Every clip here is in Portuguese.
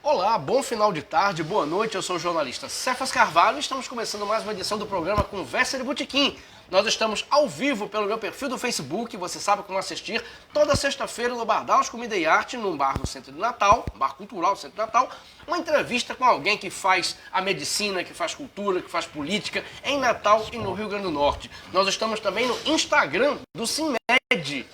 Olá, bom final de tarde, boa noite, eu sou o jornalista Cefas Carvalho e estamos começando mais uma edição do programa Conversa de Botequim. Nós estamos ao vivo pelo meu perfil do Facebook, você sabe como assistir, toda sexta-feira no Bardaus Comida e Arte, num bar no centro de Natal, um bar cultural do centro de Natal, uma entrevista com alguém que faz a medicina, que faz cultura, que faz política em Natal e no Rio Grande do Norte. Nós estamos também no Instagram do Sinmed.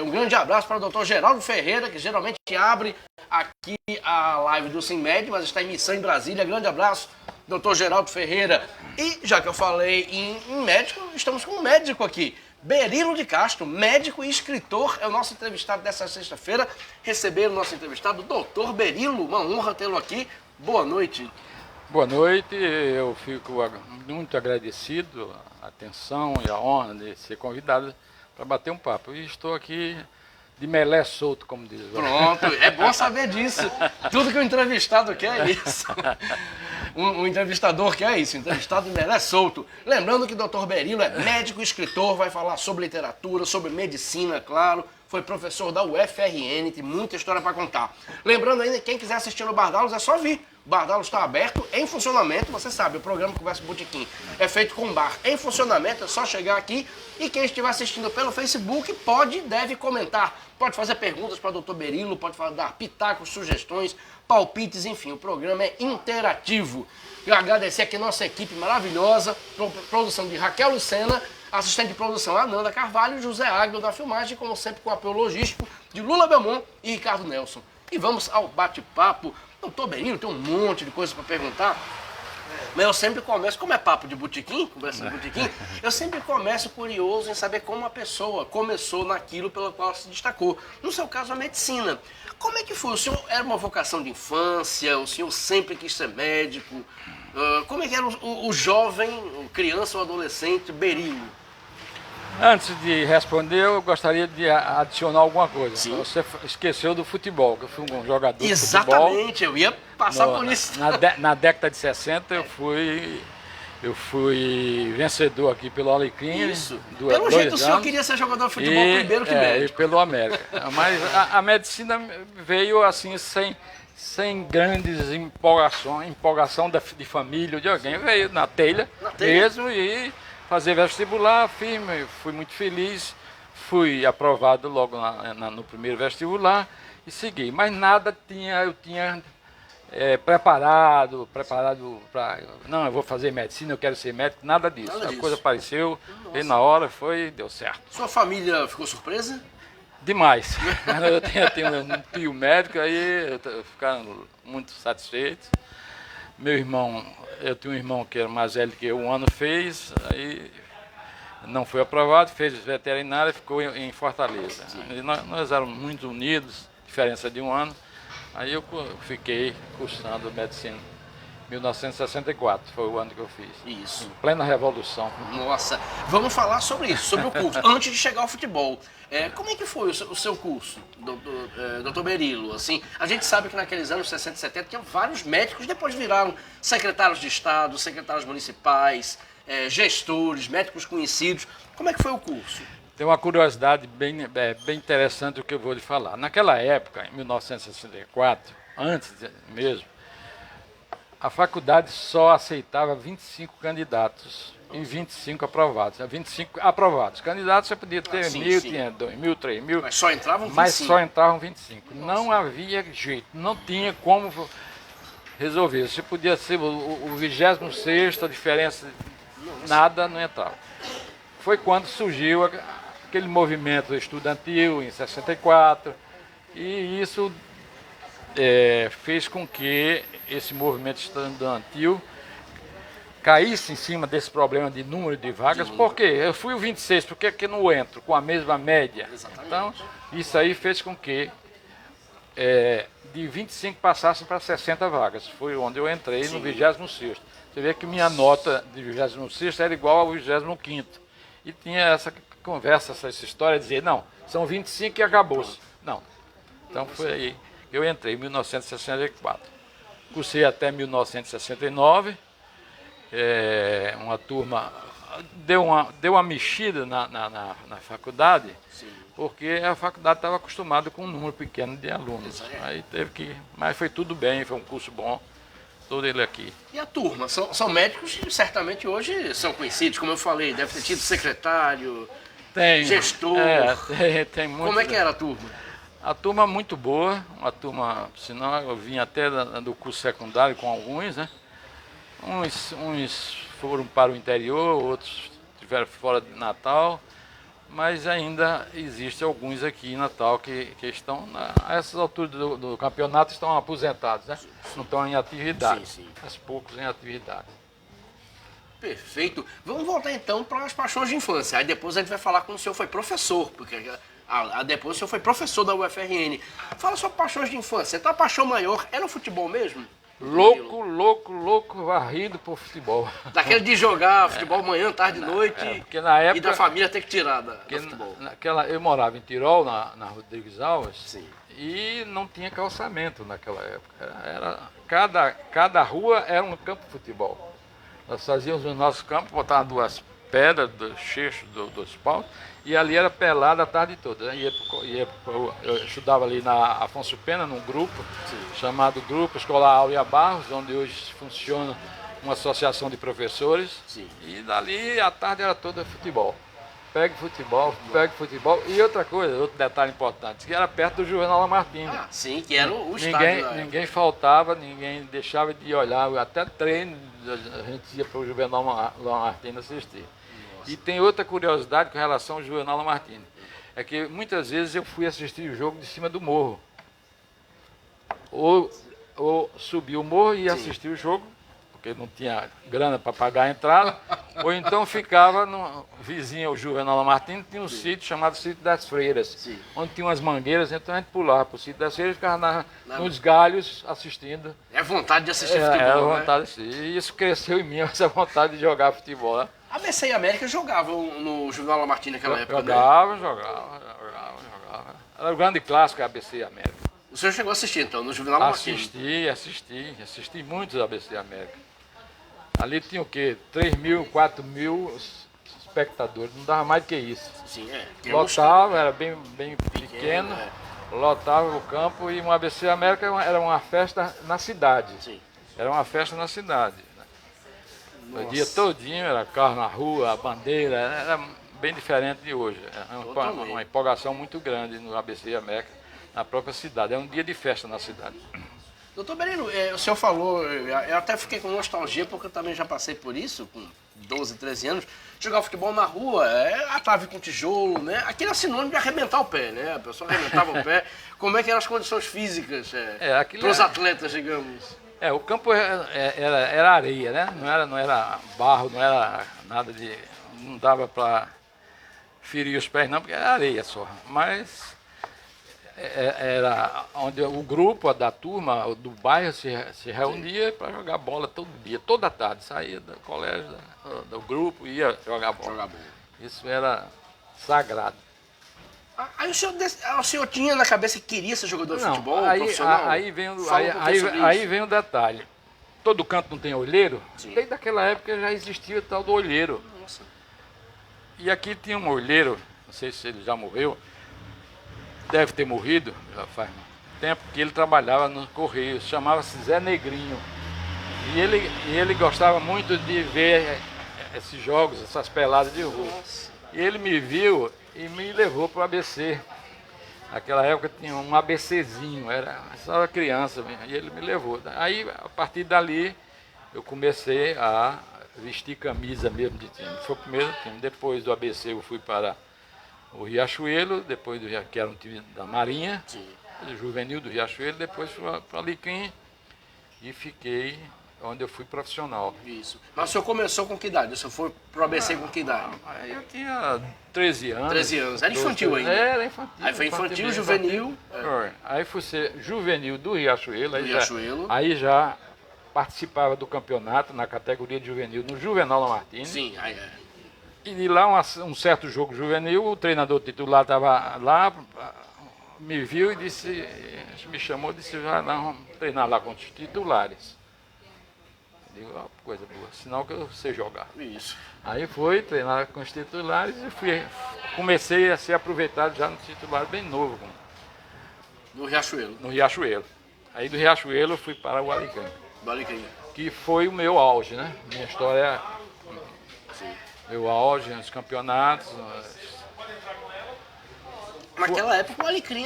Um grande abraço para o Dr. Geraldo Ferreira, que geralmente abre aqui a live do Sinmed, mas está em missão em Brasília. Grande abraço, Dr. Geraldo Ferreira. E já que eu falei em médico, estamos com um médico aqui. Berilo de Castro, médico e escritor, é o nosso entrevistado dessa sexta-feira. Receber o nosso entrevistado, Dr. Berilo, uma honra tê-lo aqui. Boa noite. Boa noite, eu fico muito agradecido a atenção e a honra de ser convidado para bater um papo. E estou aqui de melé solto, como diz. Pronto, é bom saber disso. Tudo que o entrevistado quer é isso. Um entrevistador quer isso, entrevistado de melé solto. Lembrando que o Dr. Berilo é médico e escritor, vai falar sobre literatura, sobre medicina, claro. Foi professor da UFRN, tem muita história para contar. Lembrando ainda, quem quiser assistir no Bardalos é só vir. O Bardalos está aberto, em funcionamento, você sabe, o programa Conversa Botequim é feito com bar em funcionamento, é só chegar aqui e quem estiver assistindo pelo Facebook pode e deve comentar. Pode fazer perguntas para o Dr. Berilo, pode dar pitacos, sugestões, palpites, enfim, o programa é interativo. Eu agradecer aqui a nossa equipe maravilhosa, produção de Raquel Lucena, assistente de produção Ananda Carvalho, José Águio da filmagem, como sempre com apoio logístico de Lula Belmont e Ricardo Nelson. E vamos ao bate-papo. Doutor Berilo, tem um monte de coisa para perguntar, mas eu sempre começo, como é papo de botequim, conversa de botequim, eu sempre começo curioso em saber como a pessoa começou naquilo pelo qual se destacou. No seu caso, a medicina. Como é que foi? O senhor era uma vocação de infância? O senhor sempre quis ser médico? Como é que era o jovem, o criança ou adolescente Berilo? Antes de responder, eu gostaria de adicionar alguma coisa. Sim. Você esqueceu do futebol, que eu fui um jogador Exatamente, de futebol. eu ia passar por isso. Na década de 60, eu fui vencedor aqui pelo Alecrim. Isso. Pelo jeito, o senhor queria ser jogador de futebol primeiro que médico. E pelo América. Mas a medicina veio assim, sem grandes empolgação de família ou de alguém. Veio na telha mesmo e fazer vestibular, fui muito feliz, fui aprovado logo no primeiro vestibular e segui. Mas nada eu tinha preparado para, não, eu vou fazer medicina, eu quero ser médico, nada disso. A coisa apareceu, veio na hora, deu certo. Sua família ficou surpresa? Demais. Eu tenho um tio médico, aí ficaram muito satisfeitos. Meu irmão, eu tinha um irmão que era mais velho que eu, um ano fez, aí não foi aprovado, fez veterinária e ficou em Fortaleza. E nós éramos muito unidos, diferença de um ano, aí eu fiquei cursando medicina. 1964 foi o ano que eu fiz. Isso. Em plena revolução. Nossa, vamos falar sobre isso, sobre o curso, antes de chegar ao futebol. Como é que foi o seu curso, doutor Berilo? Assim, a gente sabe que naqueles anos 60 e 70 tinha vários médicos, depois viraram secretários de Estado, secretários municipais, gestores, médicos conhecidos. Como é que foi o curso? Tem uma curiosidade bem interessante o que eu vou lhe falar. Naquela época, em 1964, antes mesmo, a faculdade só aceitava 25 candidatos e 25 aprovados. 25 aprovados. Candidatos você podia ter 1.000, tinha 2.000, 3.000. Mas só entravam 25. Mas só entravam 25. Nossa. Não havia jeito, não tinha como resolver. Você podia ser o 26º, a diferença, nada, não entrava. Foi quando surgiu aquele movimento estudantil em 64 e isso fez com que esse movimento estudantil caísse em cima desse problema de número de vagas. Por quê? Eu fui o 26, por que não entro com a mesma média? Exatamente. Então, isso aí fez com que de 25 passassem para 60 vagas. Foi onde eu entrei. Sim. No 26º. Você vê que minha nota de 26º era igual ao 25º. E tinha essa conversa, essa história de dizer, não, são 25 e acabou-se. Não. Então foi aí. Eu entrei em 1964, cursei até 1969, uma turma deu uma mexida na faculdade, Sim. porque a faculdade estava acostumada com um número pequeno de alunos. Aí teve que. Mas foi tudo bem, foi um curso bom, todo ele aqui. E a turma? São médicos que certamente hoje são conhecidos, como eu falei, deve ter tido secretário, gestor. Tem muito. Como é que era a turma? A turma muito boa, uma turma, senão eu vim até do curso secundário com alguns, né? Uns foram para o interior, outros estiveram fora de Natal, mas ainda existem alguns aqui em Natal que estão, a essas alturas do campeonato, estão aposentados, né? Não estão em atividade, Sim. mas poucos em atividade. Perfeito. Vamos voltar então para as paixões de infância. Aí depois a gente vai falar como o senhor foi professor, porque depois o senhor foi professor da UFRN. Fala sobre paixões de infância. Então a paixão maior era o futebol mesmo? Louco, varrido por futebol. Daquele de jogar futebol manhã, tarde e noite, porque na época, e da família ter que tirar do futebol. Eu morava em Tirol, na Rodrigues Alves, Sim. e não tinha calçamento naquela época. Cada rua era um campo de futebol. Nós fazíamos o nosso campo, botávamos duas pedras, cheixos dos paus, e ali era pelado a tarde toda. Eu estudava ali na Afonso Pena, num grupo, chamado Grupo Escolar Áurea Barros, onde hoje funciona uma associação de professores. Sim. E dali a tarde era toda futebol. Pegue futebol. E outra coisa, outro detalhe importante, que era perto do Juvenal Lamartine. Sim, que era o estádio. Ninguém faltava, ninguém deixava de olhar, até treino a gente ia para o Juvenal Lamartine assistir. E tem outra curiosidade com relação ao Juvenal Lamartine, é que muitas vezes eu fui assistir o jogo de cima do morro. Ou subi o morro e ia assistir o jogo, porque não tinha grana para pagar a entrada, ou então ficava no vizinho ao Juvenal Lamartine, tinha um sítio chamado Sítio das Freiras, onde tinha umas mangueiras, então a gente pulava para o Sítio das Freiras e ficava nos galhos assistindo. É vontade de assistir futebol, é vontade, né? E isso cresceu em mim, essa vontade de jogar futebol. Né? A ABC e a América jogavam no Juvenal Lamartine naquela época, jogava. Era o grande clássico, a ABC e a América. O senhor chegou a assistir, então, no Juvenal Lamartine? Assisti muitos ABC e América. Ali tinha o quê? 3 mil, 4 mil espectadores, não dava mais do que isso. Sim, Lotava, era bem pequeno, lotava o campo, e um ABC América era uma festa na cidade. Sim. Era uma festa na cidade. O dia todinho era carro na rua, a bandeira, era bem diferente de hoje. Era uma empolgação muito grande no ABC América, na própria cidade. É um dia de festa na cidade. Doutor Berilo, o senhor falou, eu até fiquei com nostalgia, porque eu também já passei por isso, com 12, 13 anos, jogar futebol na rua, a trave com tijolo, né? Aquilo é sinônimo de arrebentar o pé, né? A pessoa arrebentava o pé. Como é que eram as condições físicas para os atletas, digamos? O campo era areia, né? Não era barro, não era nada de... Não dava para ferir os pés não, porque era areia só. Mas era onde o grupo da turma, do bairro, se reunia para jogar bola todo dia, toda tarde. Saía do colégio, do grupo, ia jogar bola. Isso era sagrado. Aí o senhor tinha na cabeça que queria ser jogador de futebol profissional? Aí vem o detalhe. Todo canto não tem olheiro? Sim. Desde aquela época já existia o tal do olheiro. Nossa. E aqui tinha um olheiro, não sei se ele já morreu, deve ter morrido, já faz tempo, que ele trabalhava no Correio, chamava-se Zé Negrinho. E ele gostava muito de ver esses jogos, essas peladas de rua. Nossa. E ele me viu e me levou para o ABC. Naquela época tinha um ABCzinho, era só criança mesmo, e ele me levou. Aí, a partir dali, eu comecei a vestir camisa mesmo de time. Foi o primeiro time. Depois do ABC eu fui para o Riachuelo, que era um time da Marinha, juvenil do Riachuelo, depois fui para Alecrim e fiquei onde eu fui profissional. Isso. Mas o senhor começou com que idade? O senhor foi para o ABC com que idade? Aí eu tinha 13 anos. 13 anos. Era infantil ainda? Era infantil. Aí foi infantil, juvenil. Aí fui ser juvenil do Riachuelo. Aí já participava do campeonato na categoria de juvenil no Juvenal Lamartine. Sim, aí E de lá, um certo jogo juvenil, o treinador titular estava lá, me viu e me chamou e disse, vai lá, vamos treinar lá com os titulares. Digo, ó, coisa boa, sinal que eu sei jogar. Isso. Aí fui treinar com os titulares e comecei a ser aproveitado já no titular bem novo, Do Riachuelo. no Riachuelo. Aí do Riachuelo eu fui para o Alicante, Do Alecrim. que foi o meu auge, né? Minha história, Sim. meu auge, os campeonatos. Naquela época o Alecrim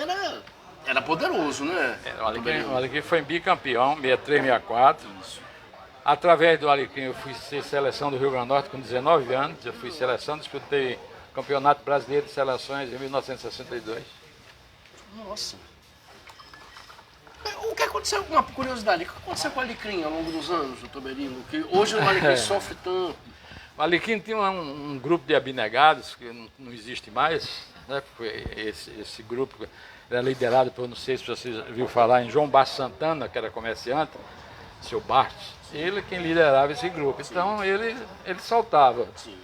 era poderoso, né? O Alecrim foi bicampeão, 63, 64. Através do Alecrim eu fui ser seleção do Rio Grande do Norte com 19 anos. Eu fui seleção, disputei Campeonato Brasileiro de Seleções em 1962. Nossa. O que aconteceu, uma curiosidade, o que aconteceu com o Alecrim ao longo dos anos, doutor Berilo? Que hoje o Alecrim sofre tanto. O Alecrim tinha um grupo de abnegados que não existe mais, né? Foi esse grupo era liderado por, não sei se vocês viram falar, em João Bastos Santana, que era comerciante, seu Bastos. Ele quem liderava esse grupo. Então ele soltava. Sim.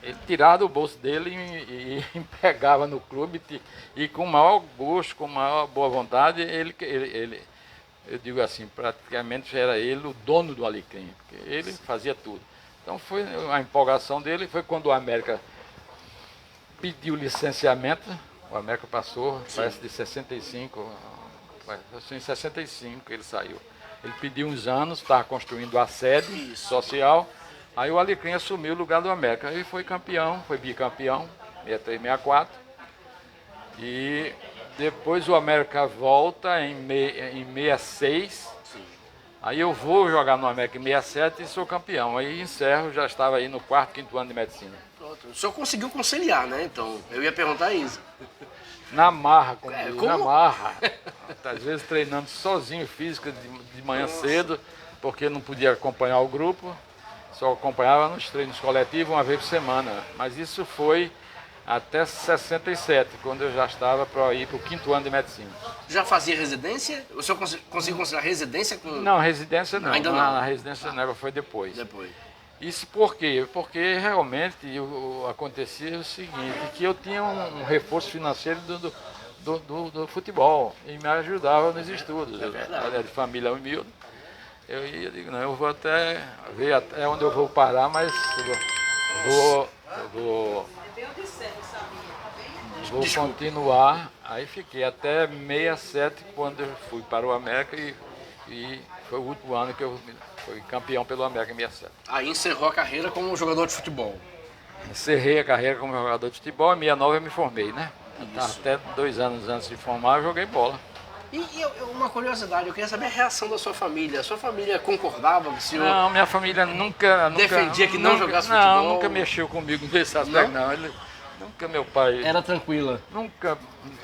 Ele tirava do bolso dele e pegava no clube e com o maior gosto, com a maior boa vontade, eu digo assim, praticamente era ele o dono do Alecrim, porque ele fazia tudo. Então foi a empolgação dele, foi quando o América pediu licenciamento, o América passou, parece de 65, em 65 ele saiu. Ele pediu uns anos, estava construindo a sede social. Aí o Alecrim assumiu o lugar do América. Aí foi campeão, foi bicampeão, 63, 64. E depois o América volta em 66. Sim. Aí eu vou jogar no América em 67 e sou campeão. Aí encerro, já estava aí no 4º, 5º ano de medicina. Pronto. O senhor conseguiu conciliar, né? Então, eu ia perguntar isso. Na marra, comigo, como? na marra. Às vezes treinando sozinho física de manhã cedo, porque não podia acompanhar o grupo. Só acompanhava nos treinos coletivos uma vez por semana. Mas isso foi até 67, quando eu já estava para ir para o 5º ano de medicina. Já fazia residência? O senhor conseguiu conciliar residência com... Não, residência não. Ainda não. Na residência não, foi depois. Depois. Isso por quê? Porque realmente acontecia o seguinte, que eu tinha um reforço financeiro do futebol e me ajudava nos estudos. Eu era de família humilde. Eu digo, não, eu vou até ver até onde eu vou parar, mas vou continuar. Aí fiquei até 67, quando eu fui para o América e foi o último ano que eu fui campeão pelo América em 67. Aí encerrou a carreira como jogador de futebol. Encerrei a carreira como jogador de futebol, em 69 eu me formei, né? Até 2 anos antes de formar eu joguei bola. Uma curiosidade, eu queria saber a reação da sua família. A sua família concordava com o senhor? Não, minha família nunca defendia que não jogasse futebol? Não, nunca mexeu comigo nesse aspecto, não. Nunca meu pai... Era tranquila? Nunca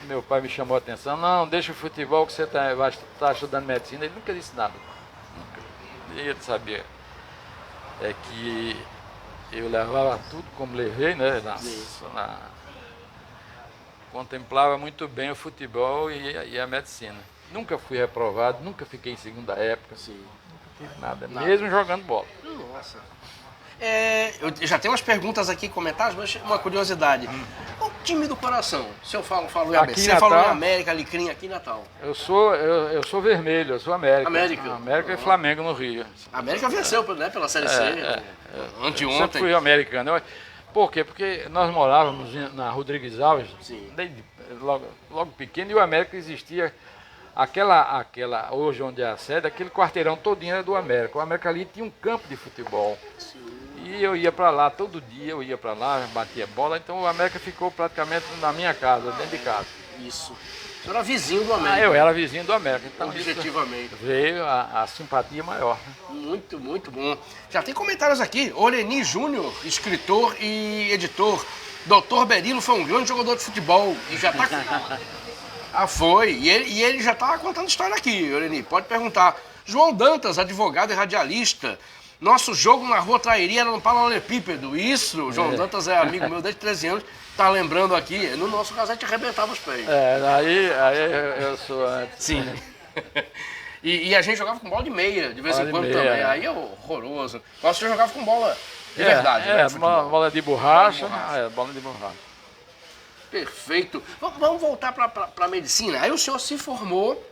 meu pai me chamou a atenção. Não, deixa o futebol que você vai estar estudando medicina. Ele nunca disse nada. Nunca. E ele sabia que eu levava tudo como levei, né? Contemplava muito bem o futebol e a medicina. Nunca fui reprovado, nunca fiquei em segunda época. Sim. Nunca fiz nada, mesmo jogando bola. Nossa. Eu já tenho umas perguntas aqui, comentários, mas uma curiosidade. O time do coração? Se eu falo em ABC, você falou em América, Alecrim, aqui em Natal. Eu sou vermelho, eu sou América. América. América e Flamengo no Rio. A América venceu, né, pela Série C, anteontem. Eu sempre fui americano. Por quê? Porque nós morávamos na Rodrigues Alves, desde logo pequeno, e o América existia, hoje onde é a sede, aquele quarteirão todinho era do América. O América ali tinha um campo de futebol. Sim. E eu ia para lá, todo dia eu ia para lá, batia bola, então o América ficou praticamente na minha casa, dentro de casa. Isso. Você era vizinho do América. Eu era vizinho do América, então objetivamente. Veio a simpatia maior. Muito, muito bom. Já tem comentários aqui. Oreni Júnior, escritor e editor. Doutor Berilo foi um grande jogador de futebol e já tá... foi. E ele já tá contando história aqui, Oreni. Pode perguntar. João Dantas, advogado e radialista. Nosso jogo na Rua Trairi era no Paralelepípedo. Isso, João Dantas é amigo meu desde 13 anos. Tá lembrando aqui, no nosso caso a gente arrebentava os pés. Aí eu sou antes. Sim. E a gente jogava com bola de meia, de vez em quando também. Aí é horroroso. Mas você jogava com bola de verdade, né? Bola de borracha. Bola de borracha. Perfeito. Vamos voltar para a medicina. Aí o senhor se formou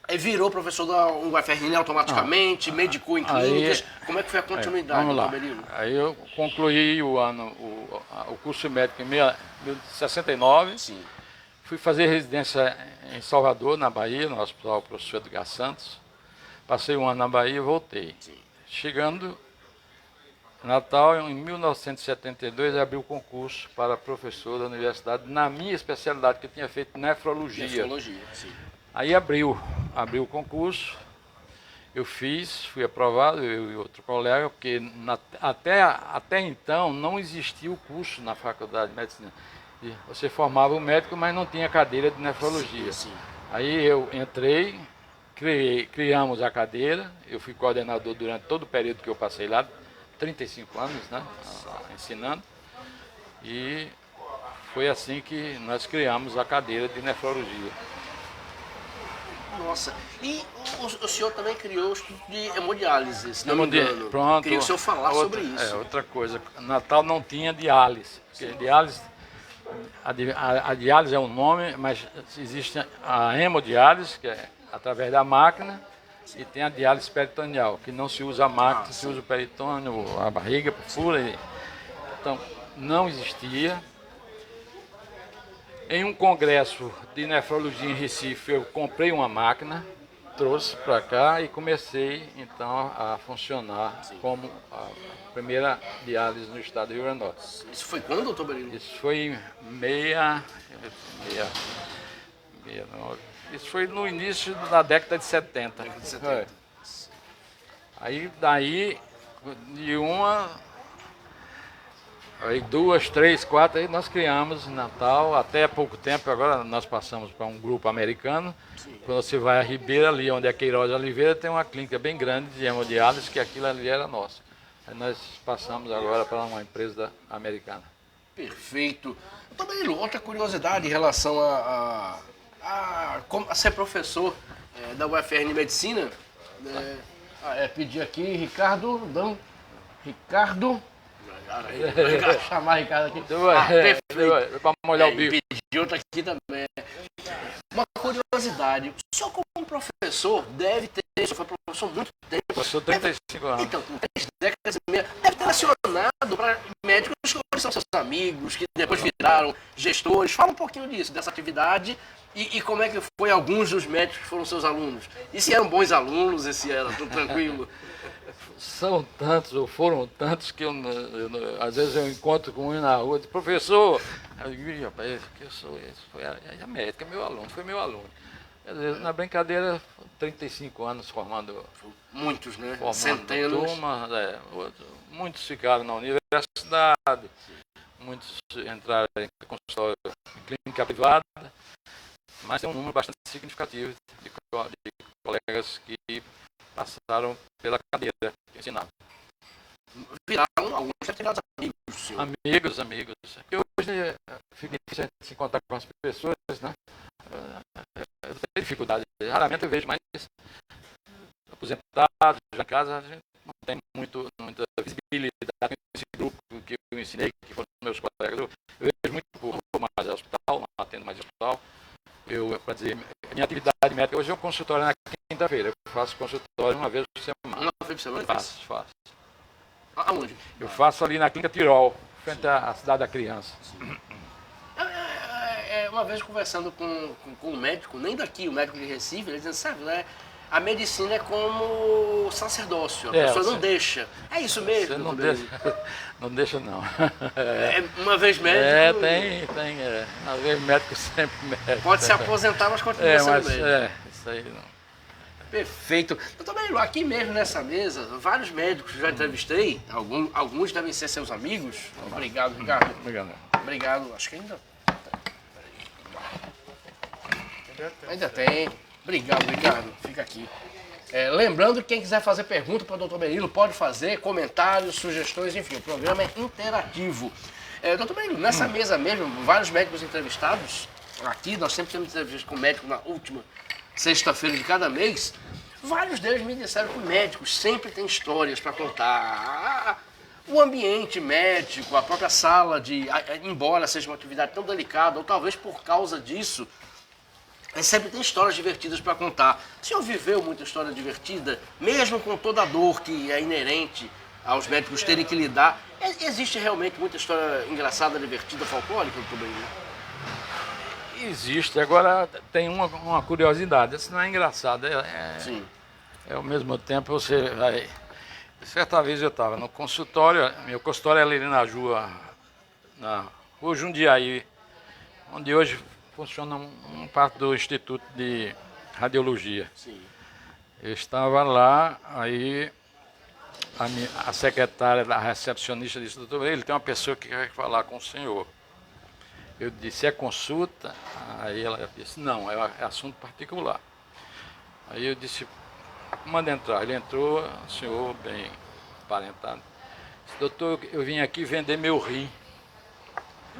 Aí virou professor da UFRN automaticamente, medicou em clínicas. Como é que foi a continuidade, vamos lá. doutor Berilo? Aí eu concluí o curso médico em 1969. Sim. Fui fazer residência em Salvador, na Bahia, no Hospital Professor Edgar Santos. Passei um ano na Bahia e voltei. Sim. Chegando em Natal, em 1972, abri o concurso para professor da universidade, na minha especialidade, que eu tinha feito nefrologia. Nefrologia, sim. Aí abriu o concurso, eu fiz, fui aprovado, eu e outro colega, porque até então não existia o curso na faculdade de medicina. E você formava o médico, mas não tinha cadeira de nefrologia. Sim. Aí eu entrei, criamos a cadeira, eu fui coordenador durante todo o período que eu passei lá, 35 anos, né, ensinando, e foi assim que nós criamos a cadeira de nefrologia. Nossa, e o senhor também criou o estudo de hemodiálise, se não me engano. Pronto. Queria que o senhor falasse sobre isso. Outra coisa, Natal não tinha diálise, porque diálise, a diálise é um nome, mas existe a hemodiálise, que é através da máquina, e tem a diálise peritoneal, que não se usa a máquina, se usa o peritônio, a barriga pura. Então, não existia. Em um congresso de nefrologia em Recife, eu comprei uma máquina, trouxe para cá e comecei, então, a funcionar como a primeira diálise no estado do Rio Grande do Norte. Isso foi quando, doutor Berilo? Isso foi em 69. Isso foi no início da década de 70. Década de 70. Aí, daí, de aí 2, 3, 4, aí nós criamos em Natal, até pouco tempo, agora nós passamos para um grupo americano. Sim. Quando você vai a Ribeira, ali onde é Queiroz de Oliveira, tem uma clínica bem grande de hemodiálise, que aquilo ali era nosso. Aí nós passamos agora para uma empresa americana. Perfeito. Doutor Berilo, outra curiosidade em relação a ser professor da UFRN Medicina, pedir aqui, Ricardo, vou chamar Ricardo aqui. Perfeito. Para molhar o bico. Pediu outra aqui também. Uma curiosidade, o senhor como professor deve ter, o senhor foi professor há muito tempo. Passou 35 anos. Então, com 3 décadas e meia, deve ter acionado para médicos que hoje são seus amigos, que depois viraram gestores. Fala um pouquinho disso, dessa atividade e como é que foi alguns dos médicos que foram seus alunos. E se eram bons alunos, e se era tudo tranquilo. São tantos, ou foram tantos, que às vezes eu encontro com um na rua e digo, professor, eu digo, rapaz, que eu sou esse, foi a médica, meu aluno, foi meu aluno. Quer dizer, na brincadeira, 35 anos formando. Muitos, né? Formando Centenas. Turma, muitos ficaram na universidade, muitos entraram em consultório, em clínica privada, mas tem um número bastante significativo de colegas que passaram pela cadeira que ensinavam. Viraram alguns retirados amigos. Senhor. Amigos. Eu hoje fico difícil de se encontrar com as pessoas, né? Eu tenho dificuldade. Raramente eu vejo mais aposentados já em casa. A gente não tem muita visibilidade nesse grupo que eu ensinei, que foram meus colegas. Eu vejo muito por mais hospital, não atendo mais hospital. Para dizer, minha atividade médica, hoje é um consultório na quinta-feira. Eu faço consultório uma vez por semana. Uma vez por semana? Faço. Aonde? Eu faço ali na Clínica Tirol, frente à Cidade da Criança. Uma vez conversando com um médico, nem daqui, o médico de Recife, ele dizendo, sabe, né? A medicina é como sacerdócio, a pessoa não deixa. É isso mesmo? Você não deixa, não deixa não. Uma vez médico... Tem. Uma vez médico, sempre médico. Pode se aposentar, mas continua sendo médico. Isso aí não. Perfeito. Doutor Berilo, aqui mesmo nessa mesa, vários médicos que já entrevistei, alguns devem ser seus amigos. Obrigado, Ricardo. Obrigado, acho que ainda tem. Obrigado, Ricardo. Fica aqui. Lembrando que quem quiser fazer pergunta para o doutor Berilo pode fazer, comentários, sugestões, enfim, o programa é interativo. Doutor Berilo, nessa mesa mesmo, vários médicos entrevistados, aqui nós sempre temos entrevista com médico na última sexta-feira de cada mês, vários deles me disseram que médicos sempre têm histórias para contar. O ambiente médico, a própria sala embora seja uma atividade tão delicada, ou talvez por causa disso, sempre tem histórias divertidas para contar. O senhor viveu muita história divertida, mesmo com toda a dor que é inerente aos médicos terem que lidar? Existe realmente muita história engraçada, divertida, folclórica, doutor Berilo? Existe. Agora tem uma curiosidade, isso não é engraçado, Sim. ao mesmo tempo você vai... Certa vez eu estava no consultório, meu consultório é ali na Rua Jundiaí, onde hoje funciona um parte do Instituto de Radiologia. Sim. Eu estava lá, aí a secretária, a recepcionista disse, doutor, ele tem uma pessoa que quer falar com o senhor. Eu disse, é consulta? Aí ela disse, não, é assunto particular. Aí eu disse, manda entrar. Ele entrou, o senhor bem aparentado. Disse, doutor, eu vim aqui vender meu rim.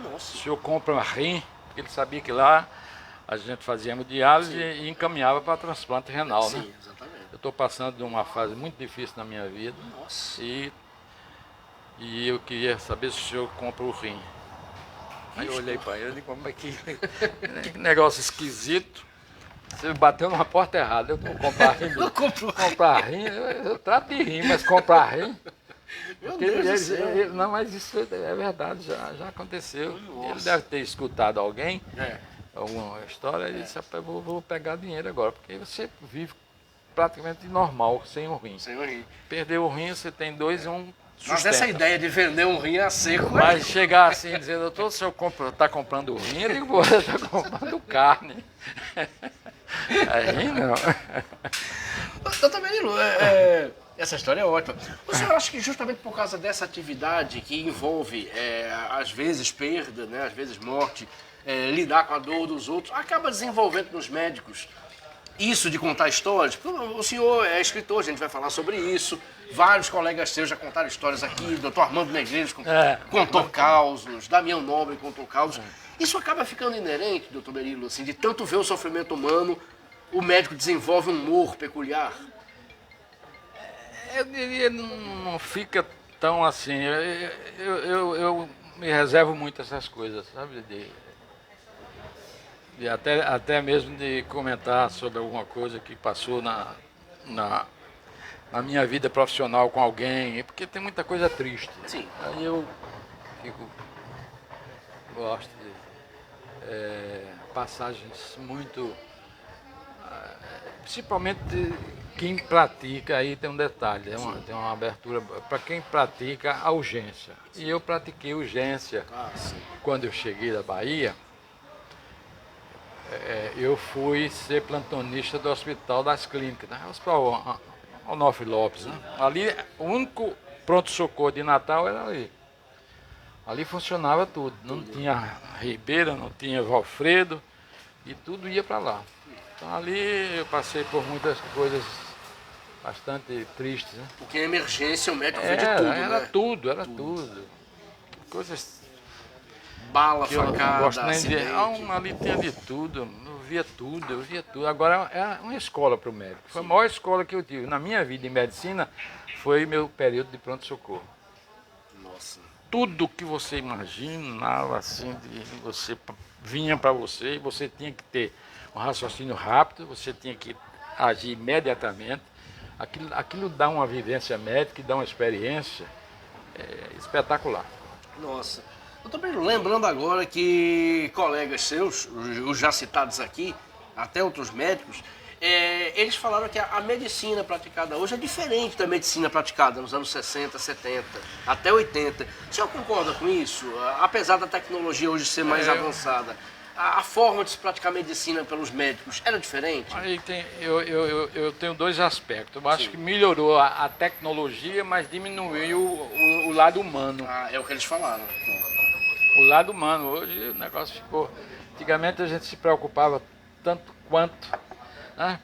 Nossa. O senhor compra rim? Porque ele sabia que lá a gente fazia hemodiálise e encaminhava para transplante renal, né? Sim, exatamente. Eu estou passando de uma fase muito difícil na minha vida. Nossa. E eu queria saber se o senhor compra o rim. Aí eu olhei para ele e disse, como é que negócio esquisito. Você bateu numa porta errada, eu vou comprar rim. Não compro. Comprar rim, eu trato de rim, mas comprar rim. Meu Deus do céu. Não, mas isso é verdade, já aconteceu. Nossa. Ele deve ter escutado alguém, É. alguma história, e disse, rapaz, vou pegar dinheiro agora, porque você vive praticamente normal, sem o rim. Sem o rim. Perdeu o rim, você tem dois e um Mas sustenta. essa ideia de vender um rim a seco... Mas chegar assim e dizer, doutor, o senhor está comprando o rim? Eu digo, você está comprando carne. Aí não. Doutor Berilo, essa história é ótima. O senhor acha que justamente por causa dessa atividade que envolve, às vezes, perda, né, às vezes morte, lidar com a dor dos outros, acaba desenvolvendo nos médicos isso de contar histórias? Porque o senhor é escritor, a gente vai falar sobre isso. Vários colegas seus já contaram histórias aqui, doutor Armando Negreiros contou causos, Damião Nobre contou causos. Isso acaba ficando inerente, doutor Berilo, assim, de tanto ver o sofrimento humano, o médico desenvolve um humor peculiar? Eu diria, não fica tão assim. Eu me reservo muito essas coisas, sabe? Até mesmo de comentar sobre alguma coisa que passou na minha vida profissional com alguém, porque tem muita coisa triste. Sim. Aí eu gosto de passagens muito... principalmente quem pratica, aí tem um detalhe, tem uma abertura para quem pratica a urgência. E eu pratiquei urgência quando eu cheguei da Bahia. Eu fui ser plantonista do Hospital das Clínicas, né? Hospital Onofre Lopes, né? Ali, o único pronto-socorro de Natal era ali. Ali funcionava tudo, não tinha Ribeira, não tinha Valfredo, e tudo ia para lá. Então ali eu passei por muitas coisas bastante tristes, né? Porque em emergência o médico vê de tudo, era né? tudo. Coisas Bala, que eu não facada, gosto nem de... acidente. ali tinha de tudo, eu via tudo. Agora é uma escola para o médico. Foi a maior escola que eu tive na minha vida em medicina, foi meu período de pronto-socorro. Nossa. Tudo que você imaginava, assim, vinha para você, e você tinha que ter um raciocínio rápido, você tinha que agir imediatamente. Aquilo dá uma vivência médica, dá uma experiência espetacular. Nossa. Doutor Berilo, lembrando agora que colegas seus, os já citados aqui, até outros médicos, eles falaram que a medicina praticada hoje é diferente da medicina praticada nos anos 60, 70, até 80. O senhor concorda com isso? Apesar da tecnologia hoje ser mais avançada, a forma de se praticar medicina pelos médicos era diferente? Aí eu tenho dois aspectos. Eu acho que melhorou a tecnologia, mas diminuiu o lado humano. É o que eles falaram. O lado humano. Hoje o negócio ficou... Antigamente a gente se preocupava tanto quanto, né,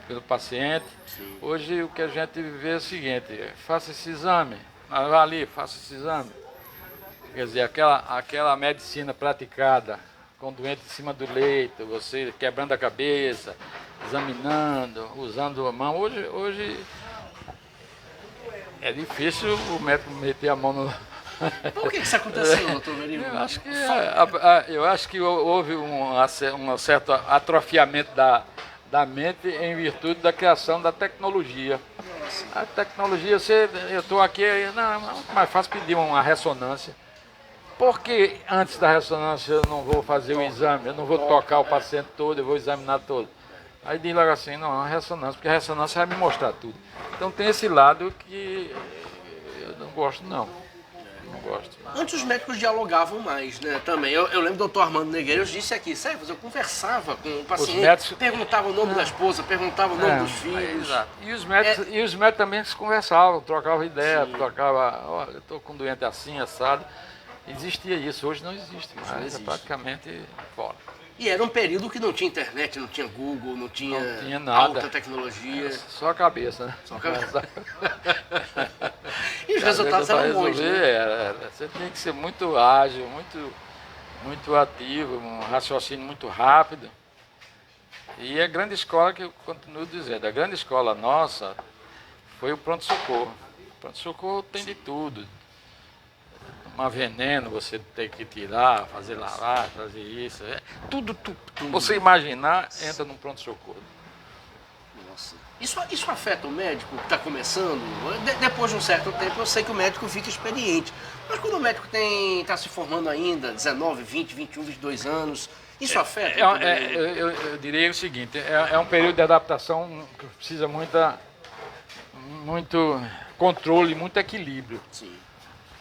pelo paciente. Sim. Hoje o que a gente vê é o seguinte, faça esse exame, vá ali, faça esse exame. Quer dizer, aquela medicina praticada com o doente em cima do leito, você quebrando a cabeça, examinando, usando a mão. Hoje é difícil o médico meter a mão Por que isso aconteceu, doutor Berilo? Eu acho que houve um certo atrofiamento da mente em virtude da criação da tecnologia. A tecnologia, eu estou aqui, não, é mais fácil pedir uma ressonância. Porque antes da ressonância eu não vou fazer o exame, eu não vou tocar o paciente todo, eu vou examinar todo. Aí diz logo assim, não, é uma ressonância, porque a ressonância vai me mostrar tudo. Então tem esse lado que eu não gosto, não. Não gosto. Antes os médicos dialogavam mais, né? Também. Eu lembro do doutor Armando Negreiros disse aqui, sério, eu conversava com o paciente, médicos perguntava o nome da esposa, perguntava o nome dos filhos. Exato. E os médicos também se conversavam, trocavam ideia, olha, eu estou com um doente assim, assado. Existia isso, hoje não existe mais, é praticamente fora. E era um período que não tinha internet, não tinha Google, não tinha nada. Alta tecnologia. Só a cabeça, né? Só a cabeça. E os resultados eram bons, né? Você tem que ser muito ágil, muito ativo, um raciocínio muito rápido. E a grande escola, que eu continuo dizendo, a grande escola nossa foi o pronto-socorro. O pronto-socorro tem de tudo. Tomar veneno, você tem que tirar, fazer lavar, fazer isso. Tudo. Você imaginar, entra num pronto-socorro. Nossa. Isso afeta o médico que está começando? Depois de um certo tempo, eu sei que o médico fica experiente. Mas quando o médico está se formando ainda, 19, 20, 21, 22 anos, isso afeta? Eu diria o seguinte, é um período de adaptação que precisa muito controle, muito equilíbrio. Sim.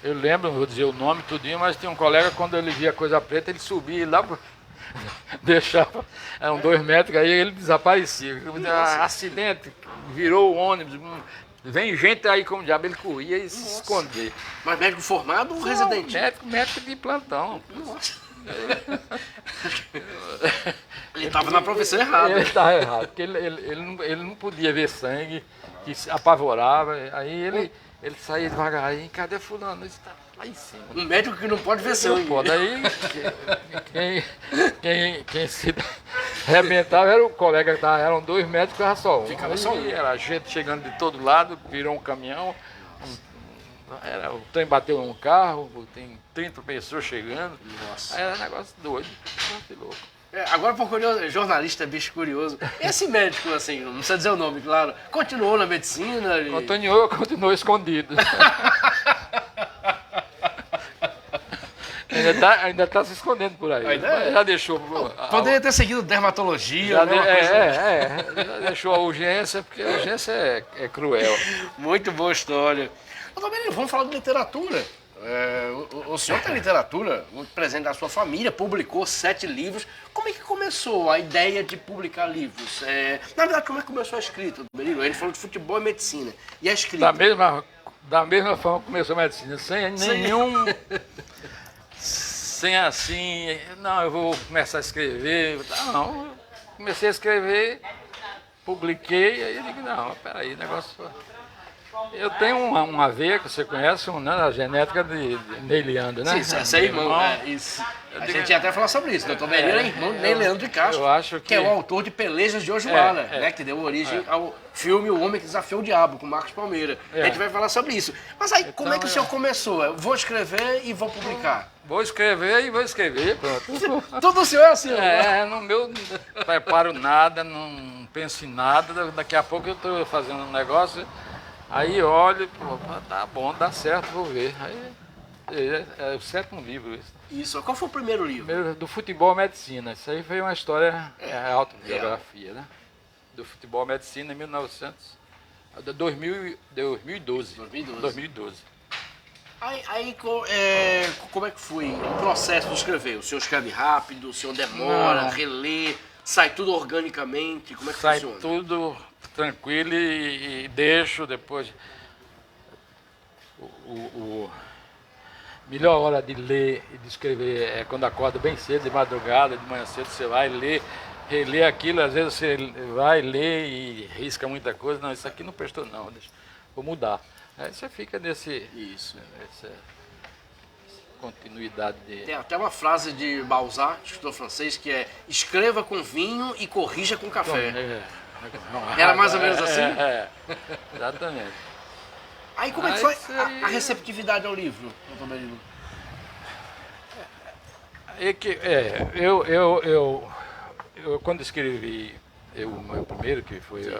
Eu lembro, não vou dizer o nome tudinho, mas tinha um colega, quando ele via coisa preta, ele subia e lá deixava, eram 2 metros, aí ele desaparecia. Acidente, virou o ônibus, vem gente aí como diabo, ele corria e se escondia. Mas médico formado ou residente? Médico de plantão. Nossa. Ele estava na profissão errada. Ele estava errado, porque ele não podia ver sangue, que se apavorava, aí ele saía devagarinho, cadê fulano? Ele está lá em cima. Um médico que não pode ver sangue. Não pode. Aí quem se arrebentava era o colega que estava, eram 2 médicos, ficava só um. Ficava só um. Era gente chegando de todo lado, virou um caminhão, o trem bateu num carro, tem 30 pessoas chegando. Nossa. Aí era um negócio doido, louco. Agora, por jornalista, bicho curioso, esse médico, assim, não precisa dizer o nome, claro, continuou na medicina? Continuou escondido. ainda tá se escondendo por aí. Já deixou. Poderia ter seguido dermatologia. Já deixou a urgência, porque a urgência é cruel. Muito boa história. Doutor Benilo, vamos falar de literatura. O senhor tem literatura muito presente na sua família, publicou 7 livros. Como é que começou a ideia de publicar livros? Na verdade, como é que começou a escrita, Benilo? A gente falou de futebol e medicina. E a escrita? Da mesma forma que começou a medicina, sem nenhum... sem assim, não, eu vou começar a escrever. Não, eu comecei a escrever, publiquei, aí eu digo, não, peraí, negócio... Eu tenho uma veia que você conhece, né, a genética de Ney Leandro, né? Sim, esse é irmão. Isso. A gente ia até falar sobre isso. Doutor Benilo é irmão de Ney Leandro de Castro, eu acho que é o autor de Pelejas de Ojuara, né, que deu origem ao filme O Homem que Desafiou o Diabo, com Marcos Palmeira. A gente vai falar sobre isso. Mas aí, como é que o senhor começou? Eu vou escrever e vou publicar. Vou escrever, pronto. Tudo o senhor é assim? No meu não preparo nada, não penso em nada. Daqui a pouco eu estou fazendo um negócio... Aí olho, pô, tá bom, dá certo, vou ver. Aí é o 7º livro isso. Isso. Qual foi o primeiro livro? Primeiro, do futebol à medicina. Isso aí foi uma história, autobiografia, né? Do futebol à medicina em 2012. 2012. Aí como é que foi o processo de escrever? O senhor escreve rápido, o senhor demora, relê, sai tudo organicamente? Como é que funciona? Sai tudo tranquilo e deixo depois. Melhor hora de ler e de escrever é quando acorda bem cedo, de madrugada, de manhã cedo, você vai ler, reler aquilo, às vezes você vai ler e risca muita coisa, não, isso aqui não prestou não, vou mudar. Aí você fica nessa continuidade de... Tem até uma frase de Balzac, escritor francês, que é: escreva com vinho e corrija com café. Era mais ou menos assim? Exatamente. Aí como é que foi a receptividade ao livro, doutor Berilo? Eu quando escrevi o meu primeiro, que foi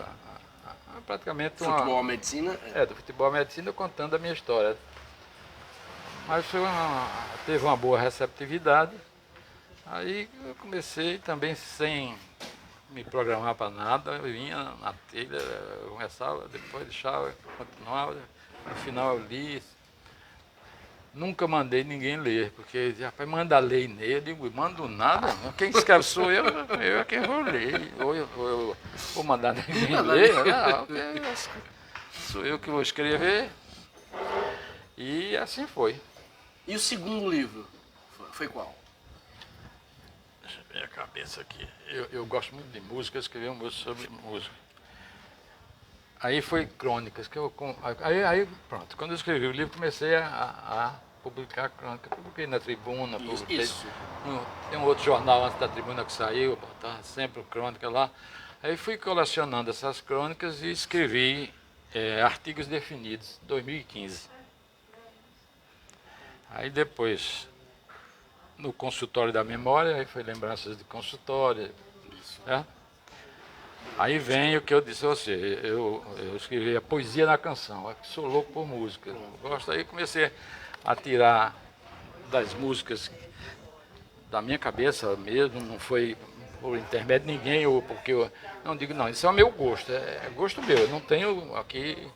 praticamente Futebol à medicina? do futebol à medicina, contando a minha história. Mas teve uma boa receptividade. Aí eu comecei também sem me programar para nada, eu vinha na telha, eu começava, depois deixava, continuava, no final eu li. Nunca mandei ninguém ler, porque rapaz, manda ler nele, eu digo, mando nada, quem escreve sou eu é quem vou ler, ou eu vou mandar ninguém ler, não, sou eu que vou escrever, e assim foi. E o segundo livro, foi qual? Deixa eu ver a cabeça aqui, eu gosto muito de música, eu escrevi um música sobre música. Aí foi crônicas, aí pronto, quando eu escrevi o livro comecei a publicar crônicas, publiquei na Tribuna, publiquei, tem um outro jornal antes da Tribuna que saiu, botava sempre crônica lá. Aí fui colecionando essas crônicas e escrevi artigos definidos, 2015. Aí depois, no consultório da memória, aí foi lembranças de consultório, né? Aí vem o que eu disse a você, eu escrevi a poesia na canção, sou louco por música, gosto, aí comecei a tirar das músicas da minha cabeça mesmo, não foi por intermédio de ninguém, ou porque eu não digo, não, isso é o meu gosto, é gosto meu, eu não tenho aqui,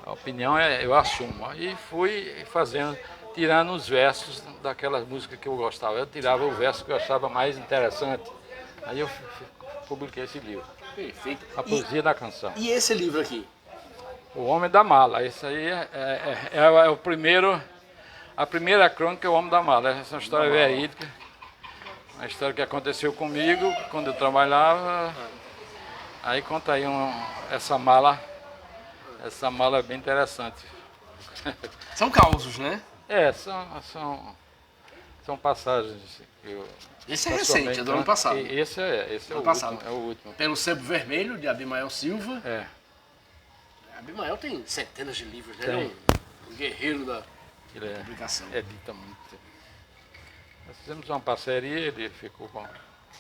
a opinião eu assumo. Aí fui fazendo, tirando os versos daquelas músicas que eu gostava, eu tirava o verso que eu achava mais interessante, aí eu publiquei esse livro. Perfeito. A poesia da canção. E esse livro aqui? O Homem da Mala. Esse aí é o primeiro, a primeira crônica é o Homem da Mala. Essa é uma história verídica. Uma história que aconteceu comigo quando eu trabalhava. Aí conta aí essa mala é bem interessante. São causos, né? São passagens que eu... Esse é recente, é do ano passado. Esse é o último. Pelo Sebo Vermelho, de Abimael Silva. Abimael tem centenas de livros, né? Ele é um guerreiro da publicação. Edita muito. Nós fizemos uma parceria, ele ficou com...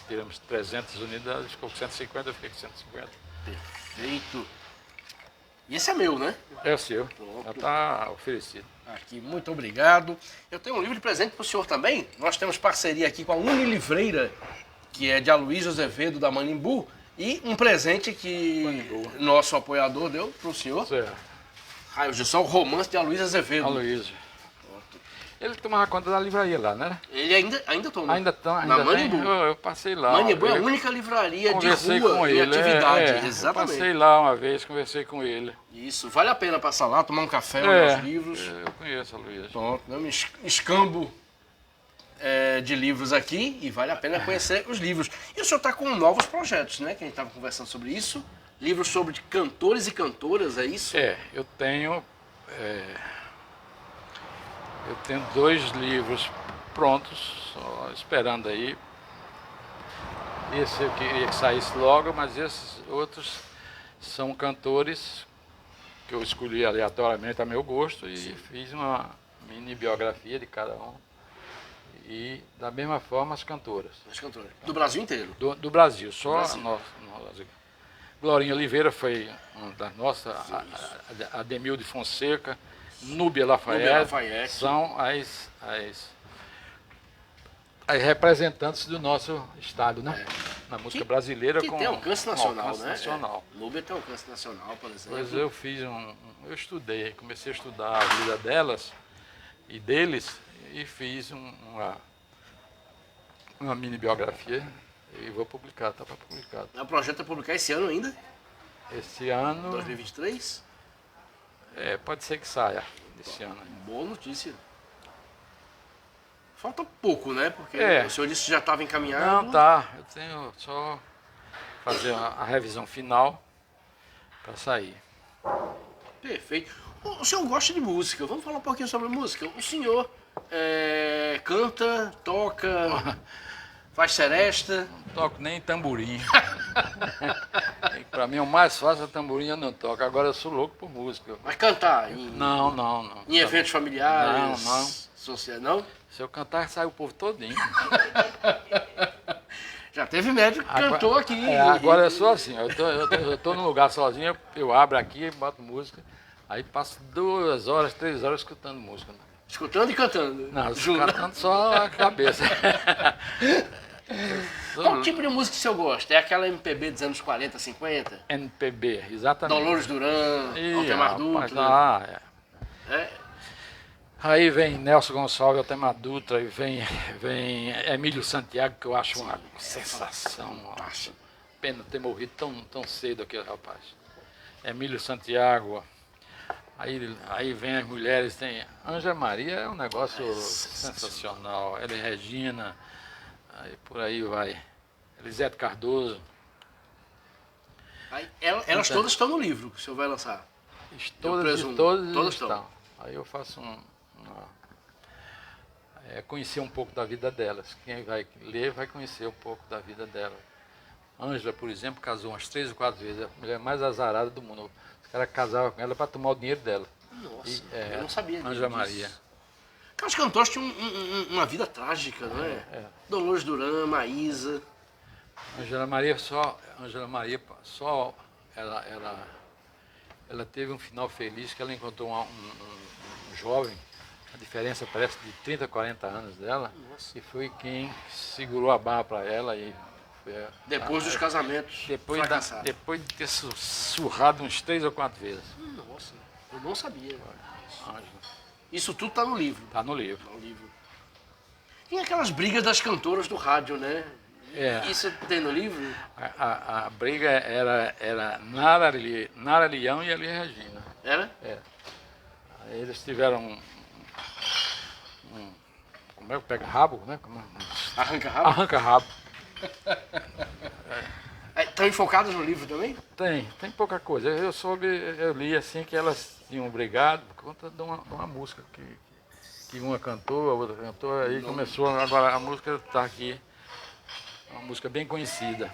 Tiramos 300 unidades, ficou com 150, eu fiquei com 150. Perfeito. E esse é meu, né? É o seu, já está oferecido. Aqui, muito obrigado. Eu tenho um livro de presente para o senhor também. Nós temos parceria aqui com a Unilivreira, que é de Aloysio Azevedo, da Manimbu, e um presente que nosso apoiador deu para o senhor. Certo. Raios de Sol, Romance de Aloysio Azevedo. Aloysio. Ele tomava conta da livraria lá, né? Ele ainda toma. Ainda na Manimbu. Eu passei lá. Manimbu é a única livraria de rua em atividade. Exatamente. Eu passei lá uma vez, conversei com ele. Isso, vale a pena passar lá, tomar um café, olhar os livros. Eu conheço a Luísa. Pronto, um escambo de livros aqui e vale a pena conhecer os livros. E o senhor está com novos projetos, né? Que a gente estava conversando sobre isso. Livros sobre cantores e cantoras, é isso? Eu tenho 2 livros prontos, só esperando aí. Esse eu queria que saísse logo, mas esses outros são cantores que eu escolhi aleatoriamente a meu gosto e fiz uma mini biografia de cada um. E da mesma forma as cantoras. As cantoras. Do Brasil inteiro? Do Brasil, só Glorinha Oliveira foi uma das nossas, Ademilde Fonseca, Núbia Lafayette, são as representantes do nosso estado, né? Na música brasileira que tem alcance nacional, né? Nacional. Núbia tem alcance nacional, por exemplo. Pois eu fiz eu estudei, comecei a estudar a vida delas e deles e fiz uma mini biografia e vou publicar, está para publicar. O projeto é publicar esse ano ainda? Esse ano... 2023? Pode ser que saia esse ano. Boa notícia. Falta pouco, né? Porque o senhor disse que já estava encaminhado. Não, tá. Eu tenho só fazer a revisão final para sair. Perfeito. O senhor gosta de música. Vamos falar um pouquinho sobre música. O senhor canta, toca... Faz seresta? Não toco nem tamborim. Pra mim o mais fácil é tamborim, eu não toco. Agora eu sou louco por música. Mas cantar? Não. Em eventos familiares? Não. Sociais, não? Se eu cantar, sai o povo todinho. Já teve médico que cantou aqui. Agora eu sou assim, eu tô num lugar sozinho, eu abro aqui, boto música, aí passo 2 horas, 3 horas escutando música. Escutando e cantando? Não, cantando só a cabeça. Qual tipo de música que o senhor gosta? É aquela MPB dos anos 40, 50? MPB, exatamente. Dolores Duran, Altemar Dutra? É. Aí vem Nelson Gonçalves, Altemar Dutra, e vem Emílio Santiago, que eu acho uma sensação. Pena ter morrido tão cedo aquele rapaz. Emílio Santiago. Aí vem as mulheres, tem Ângela Maria, é um negócio sensacional. Ela Regina, aí por aí vai. Elisete Cardoso. Aí, elas todas estão no livro que o senhor vai lançar? Todas estão. Aí eu faço conhecer um pouco da vida delas. Quem vai ler vai conhecer um pouco da vida delas. Ângela, por exemplo, casou umas 3 ou 4 vezes, a mulher mais azarada do mundo. Os caras casavam com ela para tomar o dinheiro dela. Nossa, eu não sabia disso. Ângela Maria. Os cantores tinham uma vida trágica, não é? Dolores Duran, Maísa. Ângela Maria só ela teve um final feliz, que ela encontrou um jovem, a diferença parece de 30, 40 anos dela. Nossa. E foi quem segurou a barra para ela. E depois dos casamentos depois de ter surrado uns 3 ou 4 vezes. Nossa, eu não sabia. Ângela. Isso tudo está no livro. Está no livro. Tem aquelas brigas das cantoras do rádio, né? Isso tem no livro? A briga era Nara Leão e Elis Regina. Era? Aí eles tiveram como é que pega rabo? Né? Arranca rabo? Arranca rabo. Estão enfocadas no livro também? Tem pouca coisa. Eu li assim que elas tinham brigado por conta de uma música que uma cantou, a outra cantou, aí começou, agora a música está aqui, uma música bem conhecida.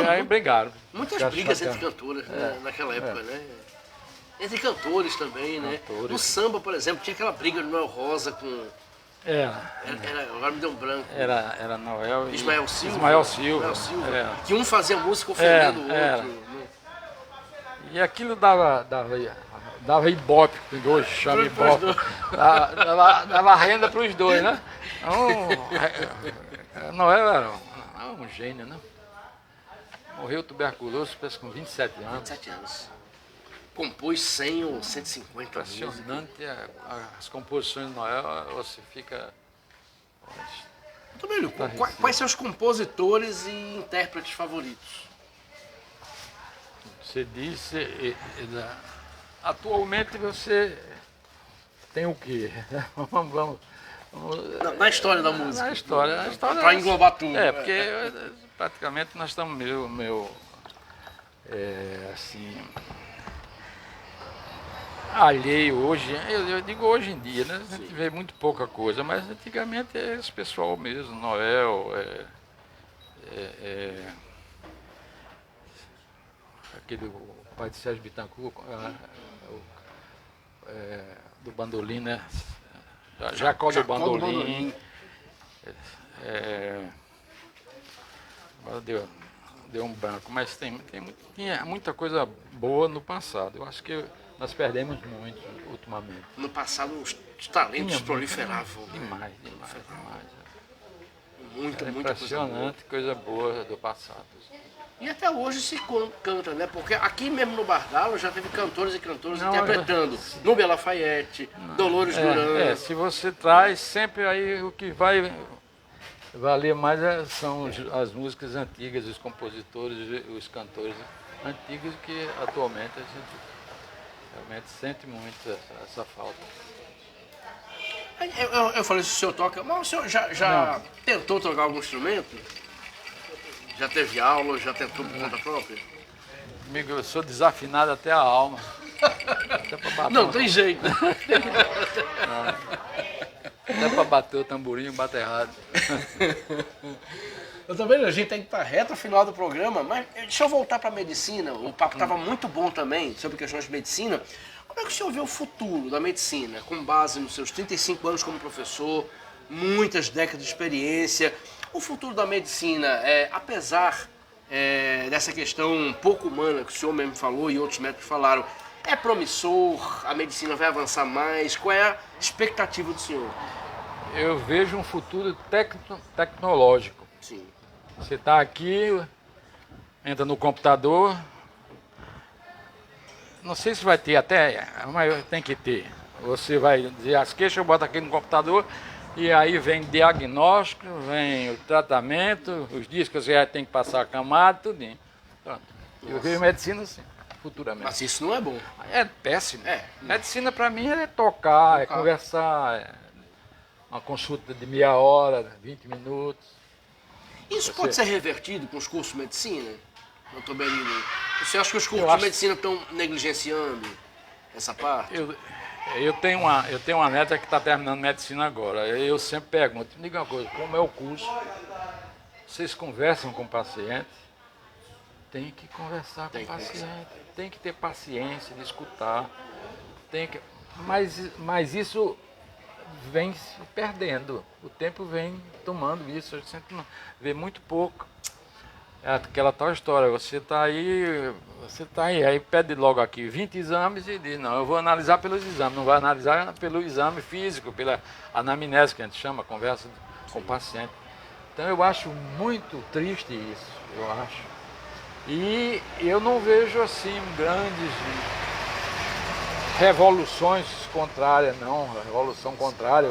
Aí brigaram. Muitas brigas entre cantoras naquela época, né? Entre cantores também, né? No samba, por exemplo, tinha aquela briga do Noel Rosa com... agora me deu um branco. Era Noel e Ismael Silva. Ismael Silva. Que um fazia música ofendendo o outro. E aquilo dava ibope, que hoje chama ibope. Dava renda para os dois, né? Então, Noel era um gênio, né? Morreu tuberculoso, parece com 27 anos. 27 anos. Compôs 100 ou 150 músicas. Impressionante as composições de Noel, você fica... Muito bem, quais são os compositores e intérpretes favoritos? Você disse, atualmente você tem o quê? Vamos na história da música. Na história. Para englobar tudo. Porque praticamente nós estamos assim... alheio hoje, eu digo hoje em dia, né? A gente vê muito pouca coisa, mas antigamente é esse pessoal mesmo, Noel, aquele o pai de Sérgio Bittencourt, do bandolim, né? Jacó do bandolim. Agora deu um branco, mas tinha muita coisa boa no passado. Eu acho que nós perdemos muito ultimamente. No passado os talentos proliferavam. Demais. Muita impressionante, coisa boa do passado. E até hoje se canta, né? Porque aqui mesmo no Bardalo já teve cantores e cantoras interpretando. Nubia Lafayette, Dolores Duran. Se você traz, sempre aí o que vai valer mais são as músicas antigas, os compositores, os cantores antigos, que atualmente a gente realmente sente muito essa falta. Eu falei se o senhor toca, mas o senhor já tentou tocar algum instrumento? Já teve aula, já tentou por conta própria? Amigo, eu sou desafinado até a alma. Não, tem jeito. Até para bater o tamborim, bate errado. Eu também, a gente tem que estar reto ao final do programa, mas deixa eu voltar para a medicina. O papo estava muito bom também sobre questões de medicina. Como é que o senhor vê o futuro da medicina, com base nos seus 35 anos como professor, muitas décadas de experiência? O futuro da medicina, apesar dessa questão pouco humana que o senhor mesmo falou e outros médicos falaram, é promissor? A medicina vai avançar mais? Qual é a expectativa do senhor? Eu vejo um futuro tecnológico. Sim. Você está aqui, entra no computador, não sei se vai ter até, mas tem que ter. Você vai dizer as queixas, bota aqui no computador e aí vem diagnóstico, vem o tratamento, os dias que você tem que passar a camada, tudo. Pronto. Eu vejo medicina assim, futuramente. Mas isso não é bom. É péssimo. Medicina para mim é tocar, é conversar, uma consulta de meia hora, 20 minutos. Isso pode ser revertido com os cursos de medicina, doutor Berilo? Você acha que os cursos de medicina estão negligenciando essa parte? Eu tenho uma neta que está terminando medicina agora. Eu sempre pergunto, me diga uma coisa, como é o curso? Vocês conversam com o paciente? Tem que conversar com o paciente, tem que ter paciência de escutar. Mas isso vem se perdendo. O tempo vem tomando isso. A gente sempre vê muito pouco. É aquela tal história, você está aí pede logo aqui 20 exames e diz, não, eu vou analisar pelos exames, não vai analisar pelo exame físico, pela anamnese que a gente chama, conversa com o paciente. Então eu acho muito triste isso, eu acho. E eu não vejo assim grandes revoluções contrárias, não, revolução contrária,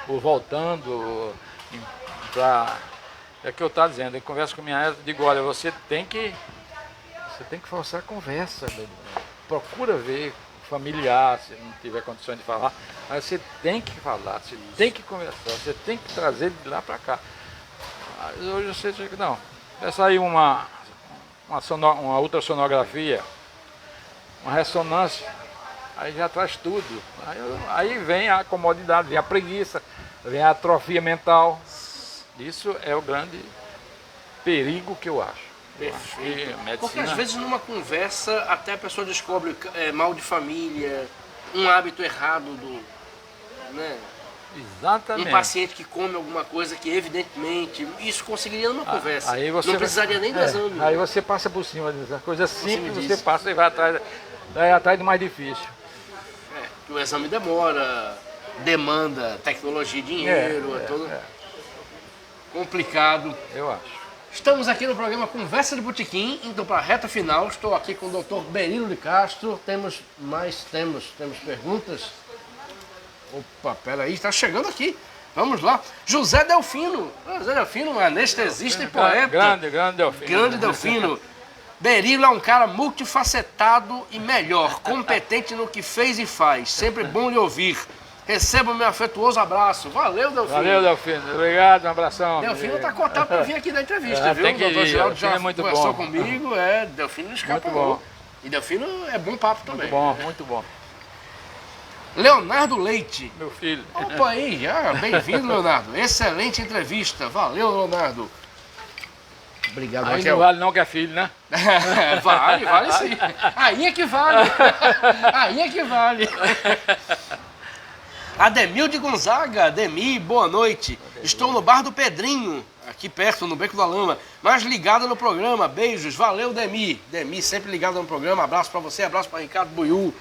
ou voltando para... É o que eu estou dizendo, eu converso com minha neta e digo, olha, você tem que forçar a conversa, procura ver familiar, se não tiver condições de falar, mas você tem que falar, você tem que conversar, você tem que trazer de lá para cá. Mas hoje você diz que não, vai sair uma ultrassonografia, uma ressonância, aí já traz tudo. Aí vem a comodidade, vem a preguiça, vem a atrofia mental. Isso é o grande perigo que eu acho. Perfeito. Porque às vezes numa conversa até a pessoa descobre mal de família, um hábito errado né? Exatamente. Um paciente que come alguma coisa que evidentemente isso conseguiria numa conversa. Aí você não precisaria nem do exame. Aí você passa por cima dessa coisa simples, você passa e vai atrás do mais difícil. Que o exame demanda tecnologia, dinheiro, todo complicado. Eu acho. Estamos aqui no programa Conversa de Botequim, indo para a reta final. Estou aqui com o Dr. Berilo de Castro. Temos perguntas? Opa, peraí, está chegando aqui. Vamos lá. José Delfino. José Delfino, anestesista e poeta. Grande Delfino. Grande Delfino. Berilo é um cara multifacetado e melhor, competente no que fez e faz. Sempre bom lhe ouvir. Receba o meu afetuoso abraço. Valeu, Delfino. Valeu, Delfino. Obrigado, um abração. Delfino está cotado para vir aqui da entrevista, viu? Tem que o doutor Geraldo já conversou bom. comigo. Delfino não escapa não. E Delfino é bom papo também. Muito bom. Leonardo Leite. Meu filho. Opa aí, bem-vindo, Leonardo. Excelente entrevista. Valeu, Leonardo. Obrigado, Aí Raquel. não vale não que é filho, né? Vale sim. Aí é que vale. Aí é que vale. Ademil de Gonzaga. Ademir, boa noite. Estou no bar do Pedrinho, aqui perto, no Beco da Lama, mas ligado no programa. Beijos. Valeu, Demi. Demi sempre ligado no programa. Abraço para você, abraço para Ricardo Buiú.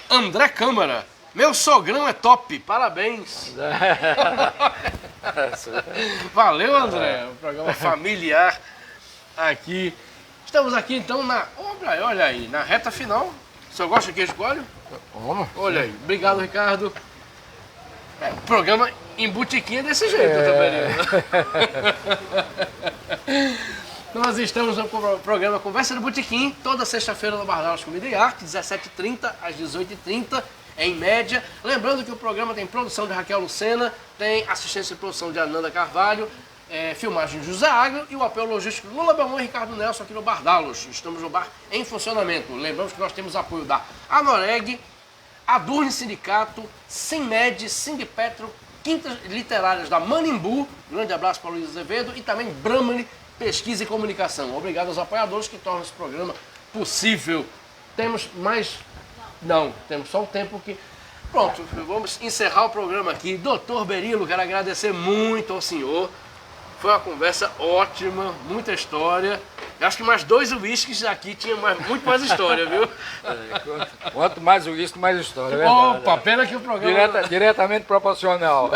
André Câmara. Meu sogrão é top. Parabéns. Valeu, André. Um programa familiar aqui. Estamos aqui então olha aí, na reta final. O senhor gosta de queijo coalho? Olha aí. Obrigado, Ricardo. O programa em botiquinha desse jeito também. Nós estamos no programa Conversa do Botequim, toda sexta-feira no Bar Dallas Comida e Arte, 17h30 às 18h30, em média. Lembrando que o programa tem produção de Raquel Lucena, tem assistência de produção de Ananda Carvalho, filmagem de José Agro e o apoio logístico de Lula Belmont e Ricardo Nelson aqui no Bar Dallas. Estamos no bar em funcionamento. Lembramos que nós temos apoio da Anoreg, Adurne Sindicato, Sinmed, Sindipetro, Quintas Literárias da Manimbu, grande abraço para o Luiz Azevedo, e também Brahmani Pesquisa e Comunicação. Obrigado aos apoiadores que tornam esse programa possível. Temos mais... Não, temos só o tempo que... Pronto, vamos encerrar o programa aqui. Doutor Berilo, quero agradecer muito ao senhor. Foi uma conversa ótima, muita história. Eu acho que mais 2 uísques aqui tinha muito mais história, viu? Quanto mais uísque, mais história, é verdade. Opa, pena que o programa... Diretamente proporcional.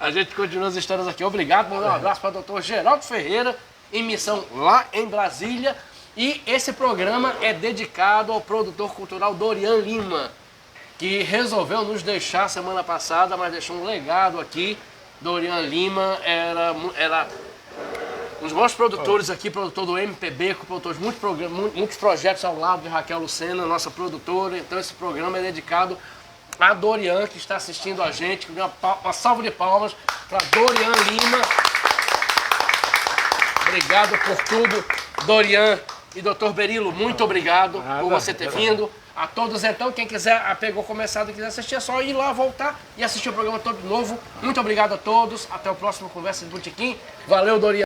A gente continua as histórias aqui. Obrigado, mandar um abraço para o doutor Geraldo Ferreira, em missão lá em Brasília. E esse programa é dedicado ao produtor cultural Dorian Lima, que resolveu nos deixar semana passada, mas deixou um legado aqui. Dorian Lima era um dos maiores produtores aqui, produtor do MPB, com produtor de muitos projetos ao lado de Raquel Lucena, nossa produtora. Então esse programa é dedicado a Dorian, que está assistindo a gente. Uma salva de palmas para Dorian Lima. Obrigado por tudo, Dorian e Dr. Berilo, muito obrigado por você ter vindo. A todos, então, quem quiser, pegou começado e quiser assistir, é só ir lá, voltar e assistir o programa todo de novo. Muito obrigado a todos. Até o próximo Conversa de Botequim. Valeu, Dorian.